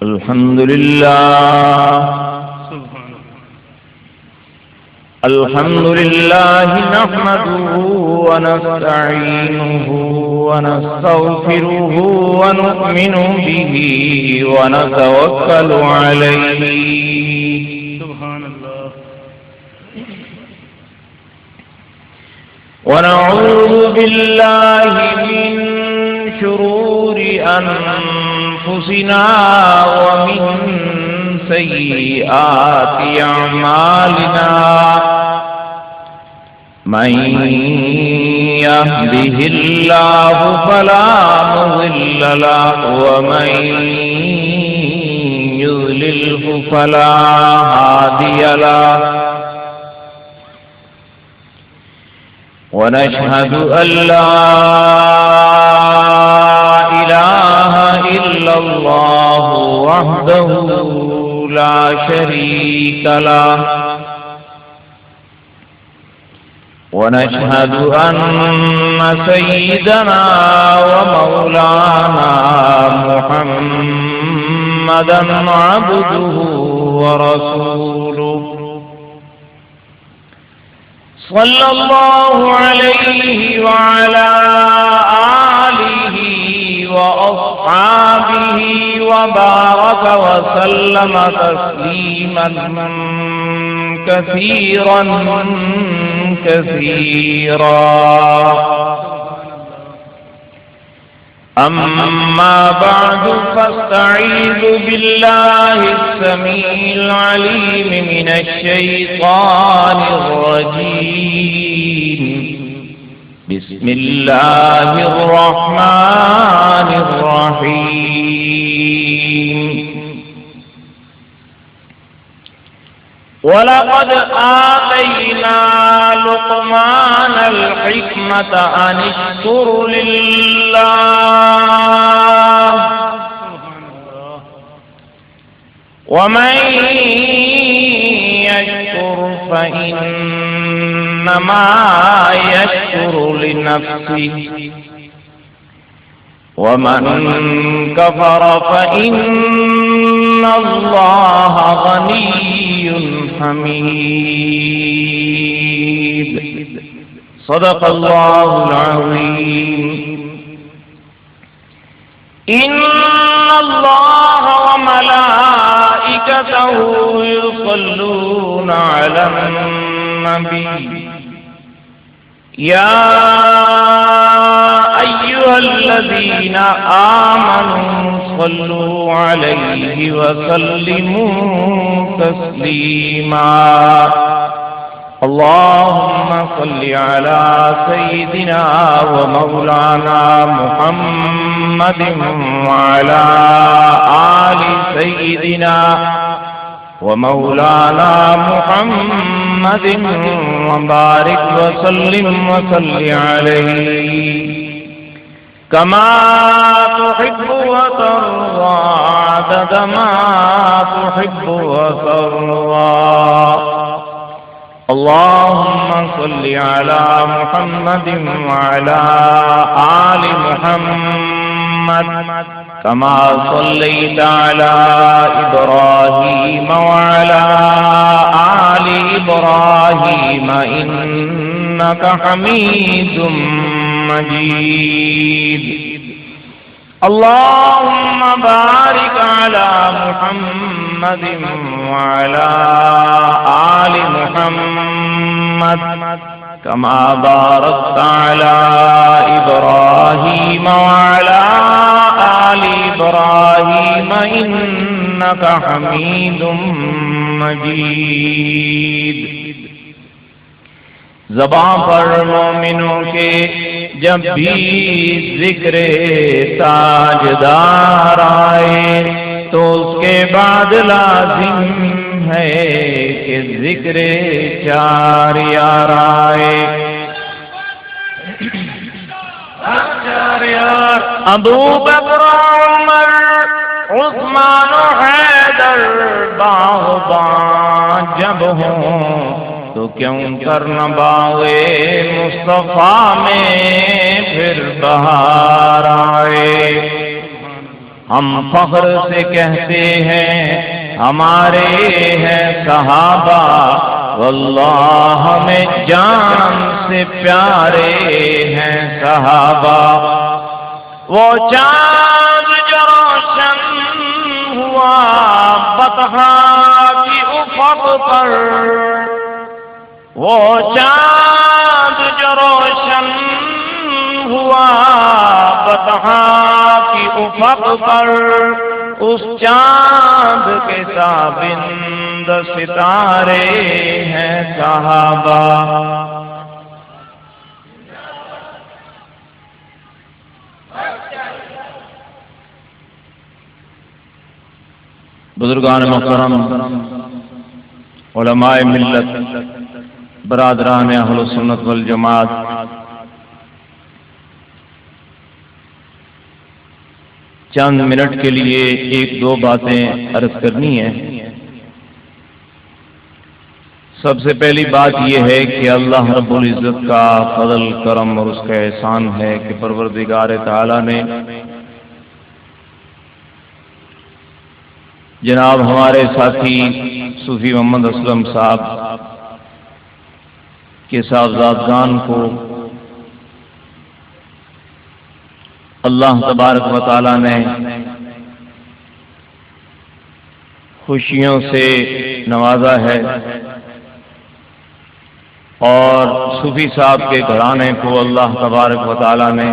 الحمد لله الحمد لله نحمده ونستعينه ونستغفره ونؤمن به ونتوكل عليه سبحان الله ونعوذ بالله من شرور أنفسنا ومن سيئات أعمالنا من يهده الله فلا مضل له ومن يضلله فلا هادي له ونشهد أن لا إله إلا الله وحده لا شريك له ونشهد أن سيدنا ومولانا محمدا عبده ورسوله صلى الله عليه وعلى آله وأصحابه وبارك وسلم تسليما كثيرا أما بعد فاستعيذ بالله السميع العليم من الشيطان الرجيم بسم الله الرحمن الرحيم ولقد آتينا لقمان الحكمة أن اشكر لله ومن يشكر فإنما يشكر لنفسه ومن كفر فإن الله غني حميد صدق الله العظيم إن الله وملائكته يصلون على النبي يا أيها الذين آمنوا صلوا عليه وسلموا تسليما اللهم صل على سيدنا ومولانا محمد وعلى آل سيدنا ومولانا محمد وبارك وسلم وصل عليه كما تحب وترضى عدد ما تحب وترضى اللهم صل على محمد وعلى آل محمد كما صليت على إبراهيم وعلى آل إبراهيم إنك حميد مجيد اللهم بارك على محمد وعلى آل محمد كما باركت على إبراهيم وعلى آل إبراهيم إنك حميد مجيد زبان پر مومنوں کے جب بھی ذکر تاجدار آئے تو اس کے بعد لازم ہے کہ ذکر چار یار آئے ابو بکر عمر عثمان و حیدر باغبان جب ہوں تو کیوں کرنا باغے مصطفیٰ میں پھر بہار آئے ہم فخر سے کہتے ہیں ہمارے ہیں صحابہ، واللہ ہمیں جان سے پیارے ہیں صحابہ۔ وہ چاند جو روشن ہوا بطحا کی افق پر، وہ چاند جو روشن ہوا بطحا کی افق پر، اس چاند کے تابند ستارے ہیں صحابہ۔ بزرگان محترم، علماء ملت، برادران اہل سنت والجماعت، چند منٹ کے لیے ایک دو باتیں عرض کرنی ہیں۔ سب سے پہلی بات یہ ہے کہ اللہ رب العزت کا فضل کرم اور اس کا احسان ہے کہ پروردگار تعالی نے جناب ہمارے ساتھی صوفی محمد اسلم صاحب کے صاحبزادگان کو اللہ تبارک و تعالی نے خوشیوں سے نوازا ہے، اور صوفی صاحب کے گھرانے کو اللہ تبارک و تعالی نے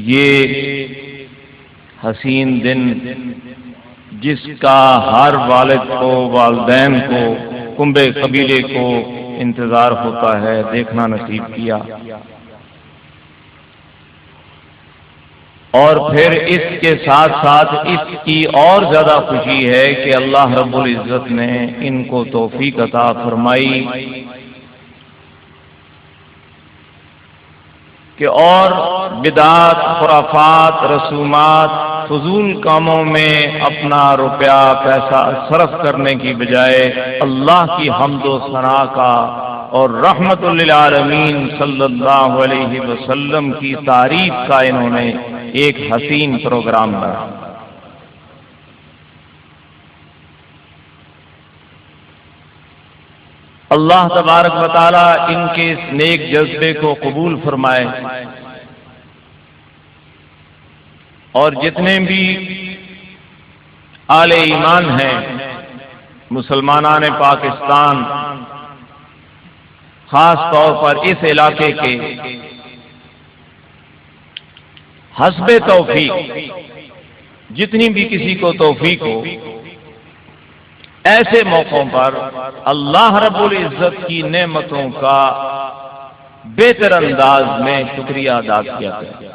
یہ حسین دن، جس کا ہر والد کو، والدین کو، کنبے قبیلے کو انتظار ہوتا ہے، دیکھنا نصیب کیا۔ اور پھر اس کے ساتھ ساتھ اس کی اور زیادہ خوشی ہے کہ اللہ رب العزت نے ان کو توفیق عطا فرمائی کہ اور بدعات، خرافات، رسومات، فضول کاموں میں اپنا روپیہ پیسہ صرف کرنے کی بجائے اللہ کی حمد و ثنا کا اور رحمت للعالمین صلی اللہ علیہ وسلم کی تعریف کا انہوں نے ایک حسین پروگرام بنا۔ اللہ تبارک و تعالی ان کے اس نیک جذبے کو قبول فرمائے، اور جتنے بھی اہل ایمان ہیں مسلمانان پاکستان، خاص طور پر اس علاقے کے، حسب توفیق جتنی بھی کسی کو توفیق ہو، ایسے موقعوں پر اللہ رب العزت کی نعمتوں کا بہتر انداز میں شکریہ ادا کیا ہے۔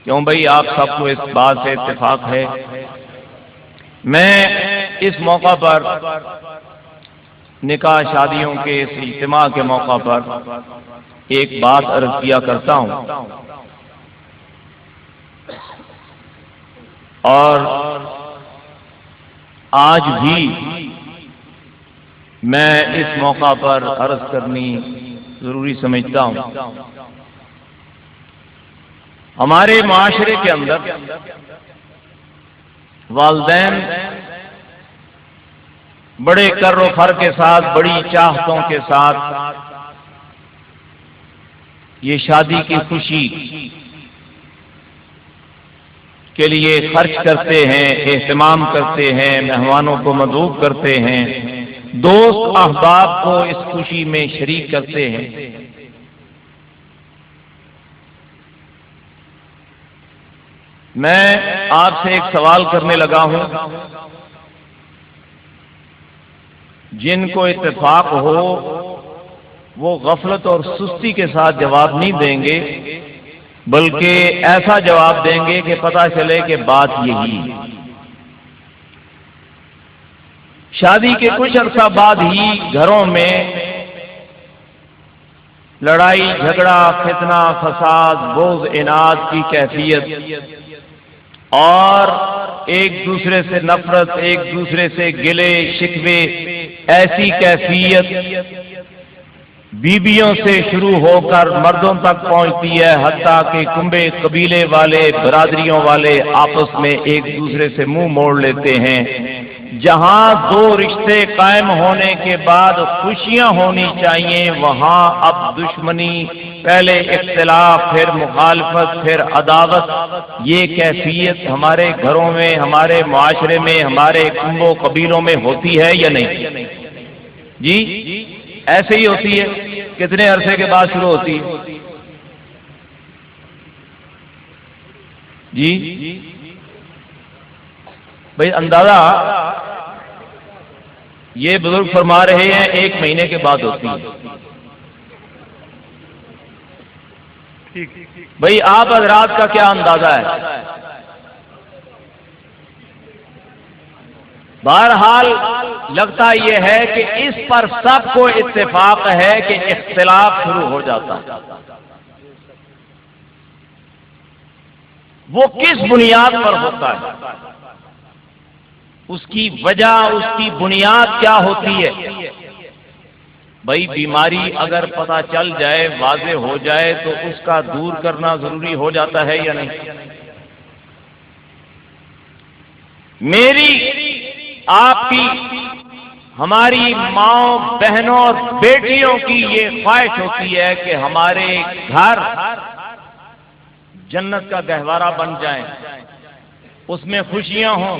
کیوں بھائی، آپ سب کو اس بات سے اتفاق ہے۔ میں اس موقع پر، نکاح شادیوں کے اس اجتماع کے موقع پر ایک بات عرض کیا کرتا ہوں، اور آج بھی میں اس موقع پر عرض کرنی ضروری سمجھتا ہوں۔ ہمارے معاشرے کے اندر والدین بڑے کر و فر کے ساتھ، بڑی چاہتوں کے ساتھ یہ شادی کی خوشی کے لیے خرچ کرتے ہیں، اہتمام کرتے ہیں، مہمانوں کو مدعو کرتے ہیں، دوست احباب کو اس خوشی میں شریک کرتے ہیں۔ میں آپ سے ایک سوال کرنے لگا ہوں، جن کو اتفاق ہو وہ غفلت اور سستی کے ساتھ جواب نہیں دیں گے، بلکہ ایسا جواب دیں گے کہ پتہ چلے کہ بات یہی ہے۔ شادی کے کچھ عرصہ بعد ہی گھروں میں لڑائی جھگڑا، فتنہ فساد، بغض اناد کی کیفیت، اور ایک دوسرے سے نفرت، ایک دوسرے سے گلے شکوے، ایسی کیفیت بیویوں سے شروع ہو کر مردوں تک پہنچتی ہے، حتیٰ کہ کنبے قبیلے والے برادریوں والے آپس میں ایک دوسرے سے منہ موڑ لیتے ہیں۔ جہاں دو رشتے قائم ہونے کے بعد خوشیاں ہونی چاہیے، وہاں اب دشمنی، پہلے اختلاف، پھر مخالفت، پھر عداوت، یہ کیفیت ہمارے گھروں میں، ہمارے معاشرے میں، ہمارے کنبوں قبیلوں میں ہوتی ہے یا نہیں؟ جی ایسے ہی ہوتی ہے؟ کتنے عرصے کے بعد شروع ہوتی ہے؟ جی بھائی اندازہ یہ بزرگ فرما رہے ہیں 1 مہینے کے بعد ہوتی ہے۔ بھائی آپ حضرات کا کیا اندازہ ہے؟ بہرحال لگتا یہ ہے کہ اس پر سب کو اتفاق ہے کہ اختلاف شروع ہو جاتا ہے۔ وہ کس بنیاد پر ہوتا ہے؟ اس کی وجہ، اس کی بنیاد کیا ہوتی ہے؟ بھائی بیماری اگر پتہ چل جائے، واضح ہو جائے، تو اس کا دور کرنا ضروری ہو جاتا ہے یا نہیں؟ میری، آپ کی، ہماری ماؤں، بہنوں اور بیٹیوں کی یہ خواہش ہوتی ہے کہ ہمارے گھر جنت کا گہوارہ بن جائیں، اس میں خوشیاں ہوں،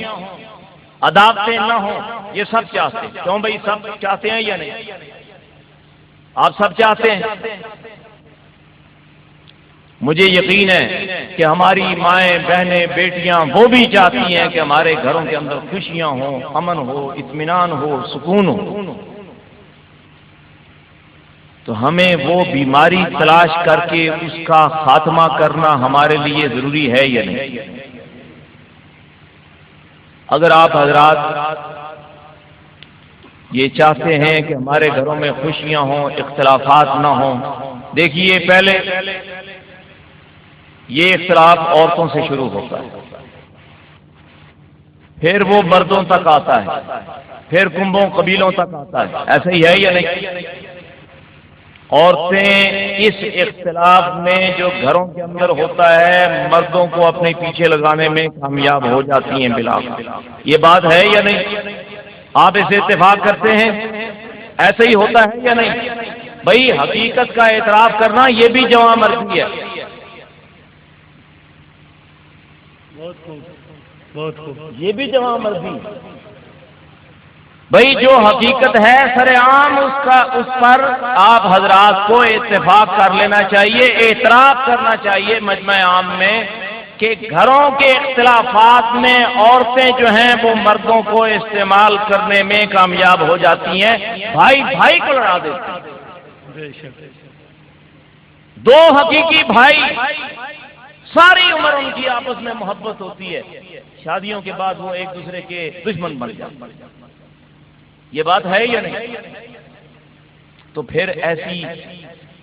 عداوتیں نہ ہوں۔ یہ سب چاہتے ہیں، کیوں بھائی سب چاہتے ہیں یا نہیں؟ آپ سب چاہتے ہیں؟ مجھے یقین ہے کہ ہماری مائیں، بہنیں، بیٹیاں وہ بھی چاہتی ہیں کہ ہمارے گھروں کے اندر خوشیاں ہوں، امن ہو، اطمینان ہو، سکون ہو۔ تو ہمیں وہ بیماری تلاش کر کے اس کا خاتمہ کرنا ہمارے لیے ضروری ہے یا نہیں؟ اگر آپ حضرات یہ چاہتے ہیں کہ ہمارے گھروں میں خوشیاں ہوں، اختلافات نہ ہوں، دیکھیے پہلے یہ اختلاف عورتوں سے شروع ہوتا ہے، پھر وہ مردوں تک آتا ہے، پھر کنبوں قبیلوں تک آتا ہے۔ ایسا ہی ہے یا نہیں؟ عورتیں اس اختلاف میں جو گھروں کے اندر ہوتا ہے، مردوں کو اپنے پیچھے لگانے میں کامیاب ہو جاتی ہیں بالآخر۔ یہ بات ہے یا نہیں؟ آپ اسے اتفاق کرتے ہیں؟ ایسا ہی ہوتا ہے یا نہیں؟ بھائی حقیقت کا اعتراف کرنا یہ بھی جواں مرضی ہے۔ یہ بھی جواں مرضی۔ بھائی جو حقیقت ہے سر عام، اس پر آپ حضرات کو اتفاق کر لینا چاہیے، اعتراف کرنا چاہیے مجمع عام میں کہ گھروں کے اختلافات میں عورتیں جو ہیں وہ مردوں کو استعمال کرنے میں کامیاب ہو جاتی ہیں، بھائی بھائی کو لڑا دیتی ہیں۔ دو حقیقی بھائی، ساری عمر ان کی آپس میں محبت ہوتی ہے، شادیوں کے بعد وہ ایک دوسرے کے دشمن بن جاتے ہیں۔ یہ بات ہے یا نہیں؟ تو پھر ایسی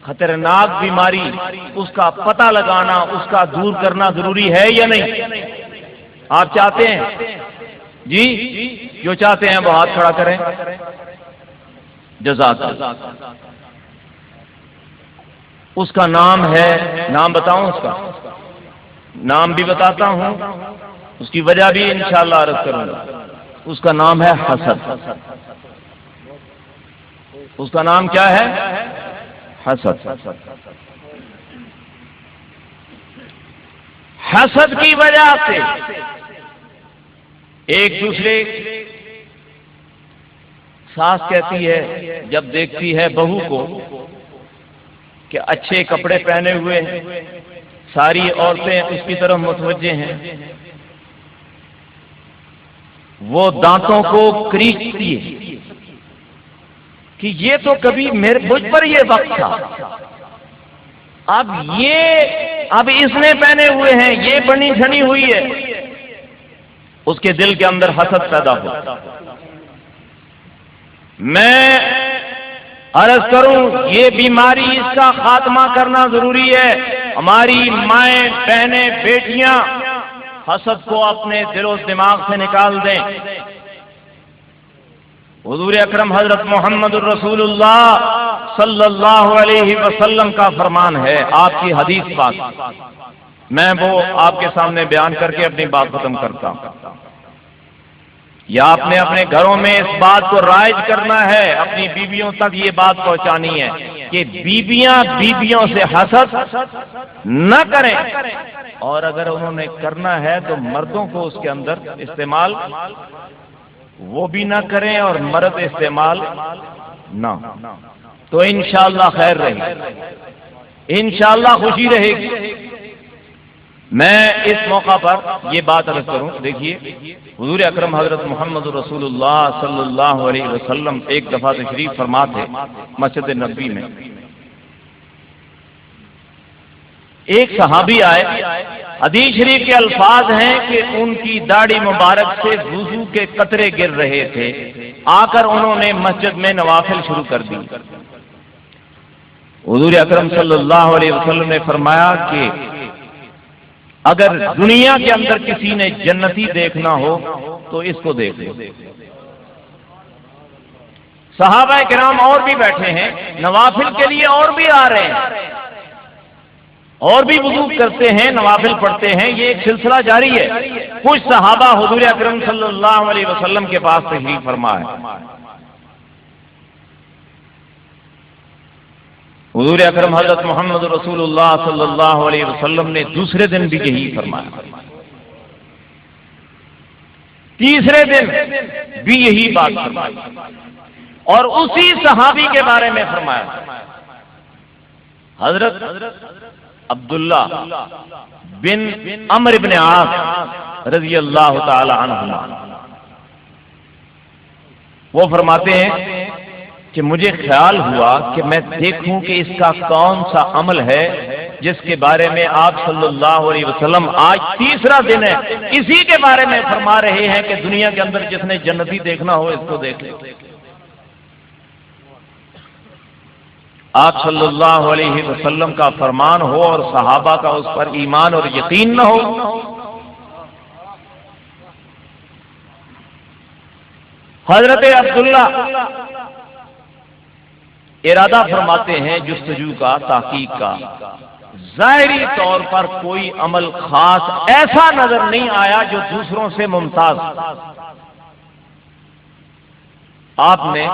خطرناک بیماری، اس کا پتہ لگانا، اس کا دور کرنا ضروری ہے یا نہیں؟ آپ چاہتے ہیں؟ جی جو چاہتے ہیں وہ ہاتھ کھڑا کریں۔ جزاک اللہ۔ اس کا نام ہے، نام بتاؤں اس کا؟ نام بھی بتاتا ہوں، اس کی وجہ بھی انشاءاللہ عرض کروں گا۔ اس کا نام ہے حسد۔ اس کا نام کیا ہے؟ حسد۔ حسد کی وجہ سے ایک دوسرے، ساس کہتی ہے جب دیکھتی ہے بہو کو کہ اچھے کپڑے پہنے ہوئے ساری عورتیں اس کی طرف متوجہ ہیں، وہ دانتوں کو کریچتی ہے کہ یہ تو کبھی مجھ پر یہ وقت تھا، اب اس نے پہنے ہوئے ہیں، یہ بنی جھنی ہوئی ہے۔ اس کے دل کے اندر حسد پیدا ہو۔ میں عرض کروں یہ بیماری، اس کا خاتمہ کرنا ضروری ہے۔ ہماری مائیں، بہنیں، بیٹیاں حسد کو اپنے دل و دماغ سے نکال دیں۔ حضور اکرم حضرت محمد الرسول اللہ صلی اللہ علیہ وسلم کا فرمان ہے، آپ کی حدیث پاک، میں وہ آپ کے سامنے بیان کر کے اپنی بات ختم کرتا ہوں۔ یا آپ نے اپنے گھروں میں اس بات کو رائج کرنا ہے، اپنی بیویوں تک یہ بات پہنچانی ہے کہ بیویاں بیویوں سے حسد نہ کریں، اور اگر انہوں نے کرنا ہے تو مردوں کو اس کے اندر استعمال وہ بھی نہ کریں اور مرد استعمال نہ، تو انشاءاللہ خیر رہے گی، انشاءاللہ خوشی رہے گی۔ میں اس موقع پر یہ بات عرض کروں، دیکھیے حضور اکرم حضرت محمد رسول اللہ صلی اللہ علیہ وسلم ایک دفعہ تشریف فرما تھے مسجد نبوی میں، ایک صحابی آئے، حدیث شریف کے الفاظ ہیں کہ ان کی داڑھی مبارک سے وضو کے قطرے گر رہے تھے، آ کر انہوں نے مسجد میں نوافل شروع کر دی۔ حضور اکرم صلی اللہ علیہ وسلم نے فرمایا کہ اگر دنیا کے اندر کسی نے جنتی دیکھنا ہو تو اس کو دیکھ لو۔ صحابہ کرام اور بھی بیٹھے ہیں، نوافل کے لیے اور بھی آ رہے ہیں، اور بھی وضو کرتے ہیں، نوافل پڑھتے ہیں، یہ ایک سلسلہ جاری ہے۔ کچھ صحابہ حضور اکرم صلی اللہ علیہ وسلم کے پاس تشریف فرما ہے۔ حضور اکرم حضرت محمد رسول اللہ صلی اللہ علیہ وسلم نے دوسرے دن بھی یہی فرمایا، تیسرے دن بھی یہی بات فرمائی، اور اسی صحابی کے بارے میں فرمایا، حضرت عبداللہ بن عمرو بن عاص رضی اللہ تعالی عنہ، وہ فرماتے ہیں کہ مجھے خیال ہوا کہ میں دیکھوں کہ اس کا کون سا عمل ہے جس کے بارے میں آپ صلی اللہ علیہ وسلم آج تیسرا دن ہے اسی کے بارے میں فرما رہے ہیں کہ دنیا کے اندر جس نے جنتی دیکھنا ہو اس کو دیکھ لے۔ آپ صلی اللہ علیہ وسلم کا فرمان ہو اور صحابہ کا اس پر ایمان اور یقین نہ ہو، حضرت عبداللہ ارادہ فرماتے ہیں جستجو کا، تحقیق کا، ظاہری طور پر کوئی عمل خاص ایسا نظر نہیں آیا جو دوسروں سے ممتاز۔ آپ نے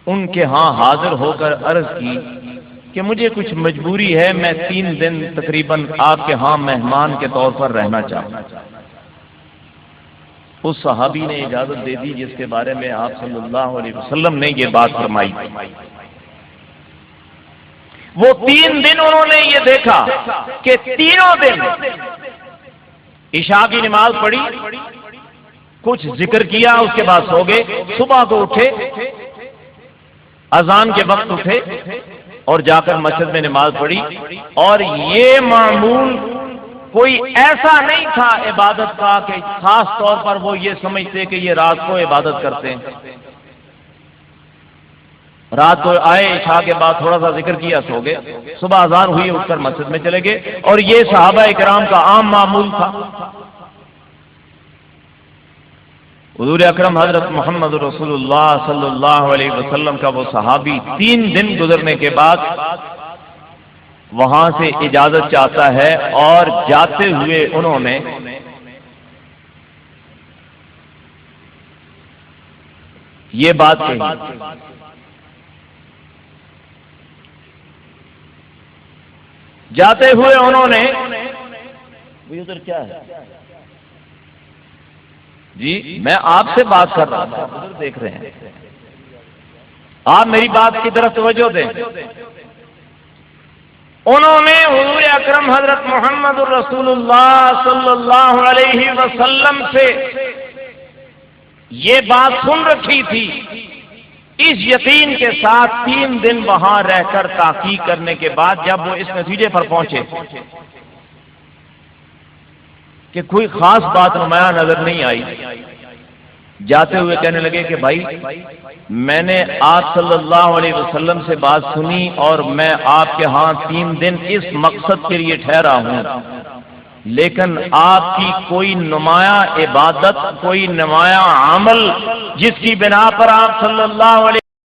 ان کے ہاں حاضر ہو کر عرض کی کہ مجھے کچھ مجبوری ہے، میں 3 دن تقریباً آپ کے ہاں مہمان کے طور پر رہنا چاہتا ہوں۔ اس صحابی نے اجازت دے دی جس کے بارے میں آپ صلی اللہ علیہ وسلم نے یہ بات فرمائی۔ وہ 3 دن انہوں نے یہ دیکھا کہ تینوں دن عشاء کی نماز پڑھی، کچھ ذکر کیا، اس کے بعد سو گئے، صبح کو اٹھے، اذان کے وقت اٹھے اور جا کر مسجد میں نماز پڑھی، اور یہ معمول کوئی ایسا نہیں تھا عبادت کا کہ خاص طور پر وہ یہ سمجھتے کہ یہ رات کو عبادت کرتے ہیں۔ رات کو آئے، عشاء کے بعد تھوڑا سا ذکر کیا، سو گئے، صبح اذان ہوئی، اٹھ کر مسجد میں چلے گئے، اور یہ صحابہ کرام کا عام معمول تھا۔ حضور اکرم حضرت محمد رسول اللہ صلی اللہ علیہ وسلم کا وہ صحابی 3 دن گزرنے کے بعد وہاں سے اجازت چاہتا ہے، اور جاتے ہوئے انہوں نے یہ بات کہی، جاتے ہوئے انہوں نے ادھر کیا ہے جی، میں آپ سے بات کر رہا ہوں، ادھر دیکھ رہے ہیں، آپ میری بات کی طرف توجہ دیں۔ انہوں نے حضور اکرم حضرت محمد الرسول اللہ صلی اللہ علیہ وسلم سے یہ بات سن رکھی تھی، اس یقین کے ساتھ 3 دن وہاں رہ کر تحقیق کرنے کے بعد جب وہ اس نتیجے پر پہنچے کہ کوئی خاص بات نمایاں نظر نہیں آئی، جاتے ہوئے کہنے لگے کہ بھائی میں نے آپ صلی اللہ علیہ وسلم سے بات سنی اور میں آپ کے ہاں 3 دن اس مقصد کے لیے ٹھہرا ہوں، لیکن آپ کی کوئی نمایاں عبادت، کوئی نمایاں عمل جس کی بنا پر آپ صلی اللہ علیہ